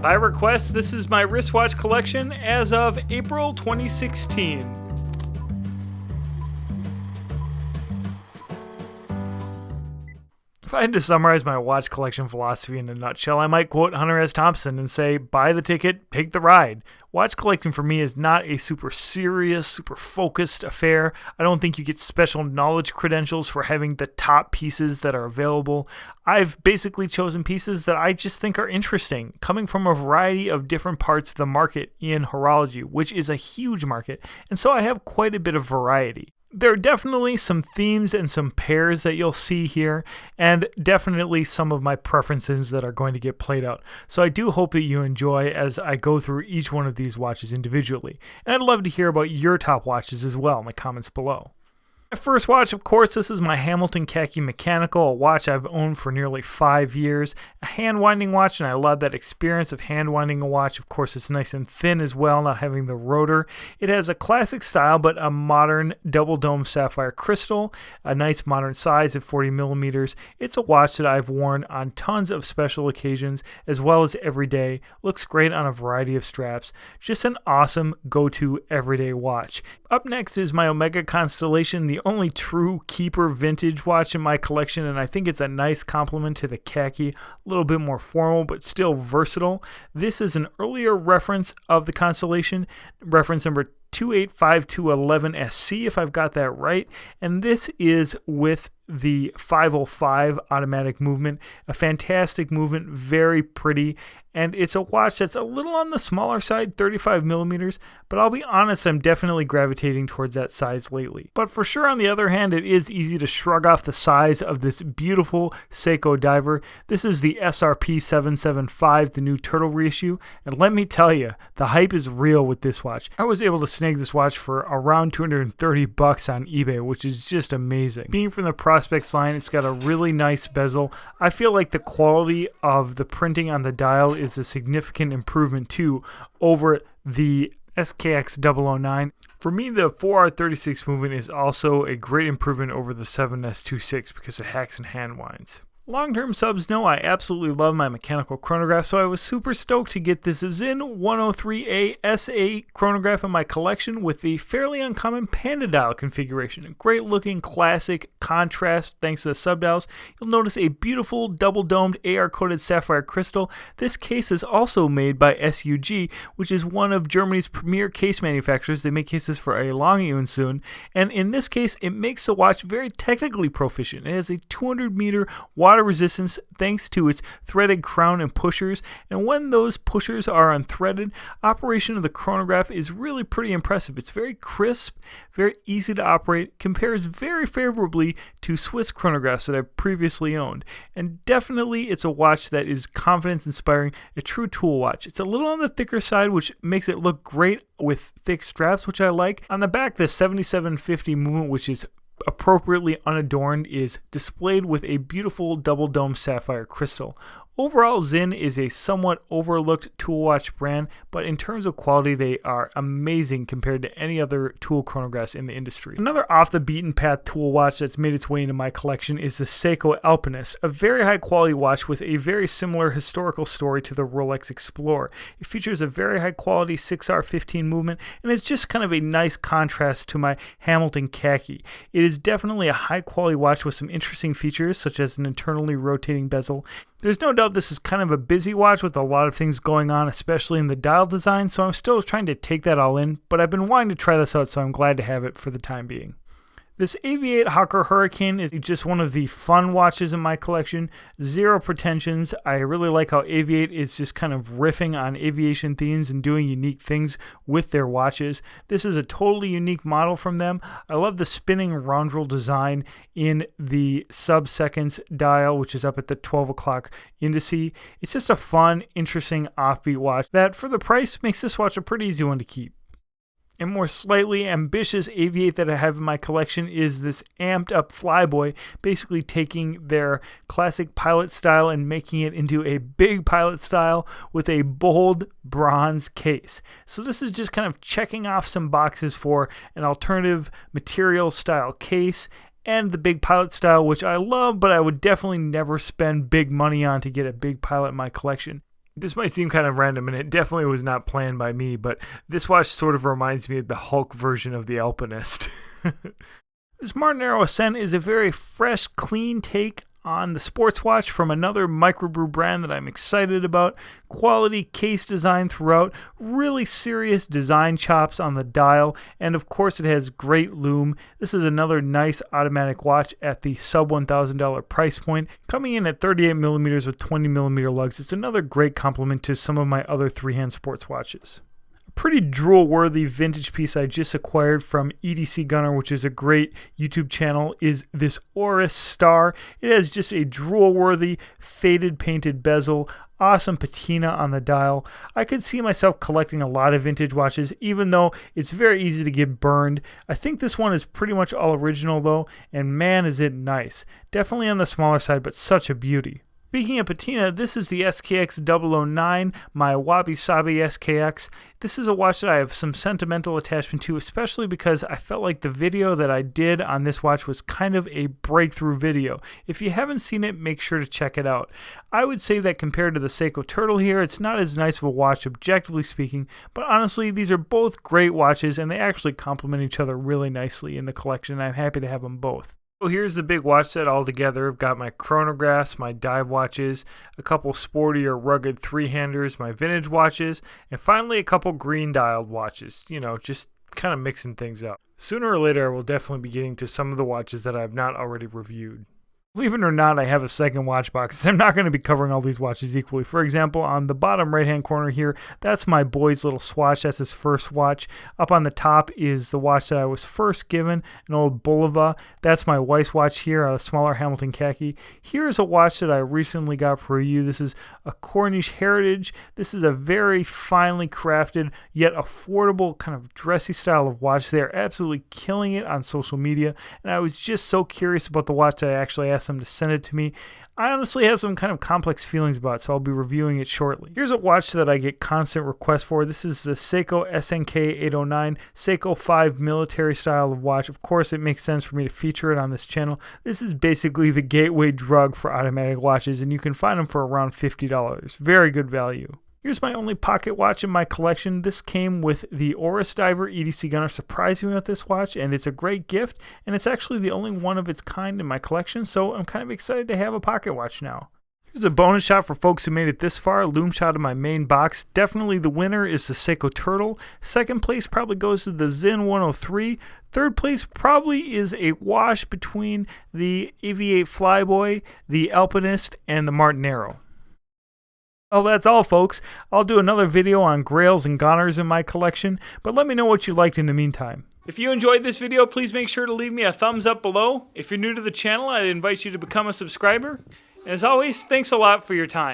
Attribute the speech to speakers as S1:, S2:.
S1: By request, this is my wristwatch collection as of April 2016. If I had to summarize my watch collection philosophy in a nutshell, I might quote Hunter S. Thompson and say, buy the ticket, take the ride. Watch collecting for me is not a super serious, super focused affair. I don't think you get special knowledge credentials for having the top pieces that are available. I've basically chosen pieces that I just think are interesting, coming from a variety of different parts of the market in horology, which is a huge market, and so I have quite a bit of variety. There are definitely some themes and some pairs that you'll see here, and definitely some of my preferences that are going to get played out. So I do hope that you enjoy as I go through each one of these watches individually. And I'd love to hear about your top watches as well in the comments below. My first watch, of course, this is my Hamilton Kaki mechanical, a watch I've owned for nearly 5 years. A hand-winding watch, and I love that experience of hand-winding a watch. Of course, it's nice and thin as well, not having the rotor. It has a classic style, but a modern double-dome sapphire crystal, a nice modern size of 40 millimeters. It's a watch that I've worn on tons of special occasions, as well as every day. Looks great on a variety of straps. Just an awesome go-to everyday watch. Up next is my Omega Constellation, the only true keeper vintage watch in my collection, and I think it's a nice complement to the Kaki, a little bit more formal but still versatile. This is an earlier reference of the Constellation, reference number 285211SC if I've got that right, and this is with the 505 automatic movement, a fantastic movement, very pretty, and it's a watch that's a little on the smaller side, 35 millimeters, but I'll be honest, I'm definitely gravitating towards that size lately. But for sure, on the other hand, it is easy to shrug off the size of this beautiful Seiko Diver. This is the SRP 775, the new turtle reissue, and let me tell you, the hype is real with this watch. I was able to snag this watch for around $230 on eBay, which is just amazing. Being from the Prospects line, it's got a really nice bezel. I feel like the quality of the printing on the dial is a significant improvement too over the SKX 009. For me, the 4R36 movement is also a great improvement over the 7S26 because it hacks and hand winds. Long-term subs know I absolutely love my mechanical chronograph, so I was super stoked to get this Sinn 103A SA chronograph in my collection with the fairly uncommon panda dial configuration. A great looking classic contrast thanks to the subdials. You'll notice a beautiful double-domed AR-coated sapphire crystal. This case is also made by SUG, which is one of Germany's premier case manufacturers. They make cases for a Lange und Söhne, and in this case, it makes the watch very technically proficient. It has a 200-meter water resistance thanks to its threaded crown and pushers, and when those pushers are unthreaded, operation of the chronograph is really pretty impressive. It's very crisp, very easy to operate, compares very favorably to Swiss chronographs that I've previously owned, and definitely it's a watch that is confidence inspiring, a true tool watch. It's a little on the thicker side, which makes it look great with thick straps, which I like. On the back, the 7750 movement, which is appropriately unadorned, is displayed with a beautiful double dome sapphire crystal. Overall, Sinn is a somewhat overlooked tool watch brand, but in terms of quality, they are amazing compared to any other tool chronographs in the industry. Another off-the-beaten-path tool watch that's made its way into my collection is the Seiko Alpinist, a very high-quality watch with a very similar historical story to the Rolex Explorer. It features a very high-quality 6R15 movement, and it's just kind of a nice contrast to my Hamilton Kaki. It is definitely a high-quality watch with some interesting features, such as an internally rotating bezel. There's no doubt this is kind of a busy watch with a lot of things going on, especially in the dial design, so I'm still trying to take that all in, but I've been wanting to try this out, so I'm glad to have it for the time being. This Aviate Hawker Hurricane is just one of the fun watches in my collection. Zero pretensions. I really like how Aviate is just kind of riffing on aviation themes and doing unique things with their watches. This is a totally unique model from them. I love the spinning rondrel design in the sub-seconds dial, which is up at the 12 o'clock indice. It's just a fun, interesting offbeat watch that, for the price, makes this watch a pretty easy one to keep. A more slightly ambitious Aviate that I have in my collection is this amped up Flyboy, basically taking their classic pilot style and making it into a big pilot style with a bold bronze case. So this is just kind of checking off some boxes for an alternative material style case and the big pilot style, which I love, but I would definitely never spend big money on to get a big pilot in my collection. This might seem kind of random, and it definitely was not planned by me, but this watch sort of reminds me of the Hulk version of the Alpinist. This Martenero Ascent is a very fresh, clean take on the sports watch from another microbrew brand that I'm excited about. Quality case design throughout, really serious design chops on the dial, and of course it has great lume. This is another nice automatic watch at the sub $1,000 price point, coming in at 38mm with 20mm lugs. It's another great complement to some of my other three-hand sports watches. Pretty drool-worthy vintage piece I just acquired from EDC Gunner, which is a great YouTube channel, is this Oris Star. It has just a drool-worthy faded painted bezel, awesome patina on the dial. I could see myself collecting a lot of vintage watches, even though it's very easy to get burned. I think this one is pretty much all original though, and man is it nice. Definitely on the smaller side, but such a beauty. Speaking of patina, this is the SKX 009, my Wabi Sabi SKX. This is a watch that I have some sentimental attachment to, especially because I felt like the video that I did on this watch was kind of a breakthrough video. If you haven't seen it, make sure to check it out. I would say that compared to the Seiko Turtle here, it's not as nice of a watch, objectively speaking, but honestly, these are both great watches, and they actually complement each other really nicely in the collection, and I'm happy to have them both. So here's the big watch set all together. I've got my chronographs, my dive watches, a couple sporty or rugged three-handers, my vintage watches, and finally a couple green dialed watches. You know, just kind of mixing things up. Sooner or later, I will definitely be getting to some of the watches that I have not already reviewed. Believe it or not, I have a second watch box. I'm not going to be covering all these watches equally. For example, on the bottom right-hand corner here, that's my boy's little swatch. That's his first watch. Up on the top is the watch that I was first given, an old Bulova. That's my wife's watch here, a smaller Hamilton Kaki. Here is a watch that I recently got for you. This is a Cornish Heritage. This is a very finely crafted, yet affordable kind of dressy style of watch. They're absolutely killing it on social media, and I was just so curious about the watch that I actually asked them to send it to me. I honestly have some kind of complex feelings about it, so I'll be reviewing it shortly. Here's a watch that I get constant requests for. This is the Seiko SNK 809 Seiko 5 military style of watch. Of course, it makes sense for me to feature it on this channel. This is basically the gateway drug for automatic watches, and you can find them for around $50. Very good value. Here's my only pocket watch in my collection. This came with the Oris Diver. EDC Gunner surprised me with this watch, and it's a great gift, and it's actually the only one of its kind in my collection, so I'm kind of excited to have a pocket watch now. Here's a bonus shot for folks who made it this far, loom shot of my main box. Definitely the winner is the Seiko Turtle. Second place probably goes to the Sinn 103. Third place probably is a wash between the AV8 Flyboy, the Alpinist, and the Martenero. Well, that's all, folks. I'll do another video on grails and goners in my collection, but let me know what you liked in the meantime. If you enjoyed this video, please make sure to leave me a thumbs up below. If you're new to the channel, I'd invite you to become a subscriber. And as always, thanks a lot for your time.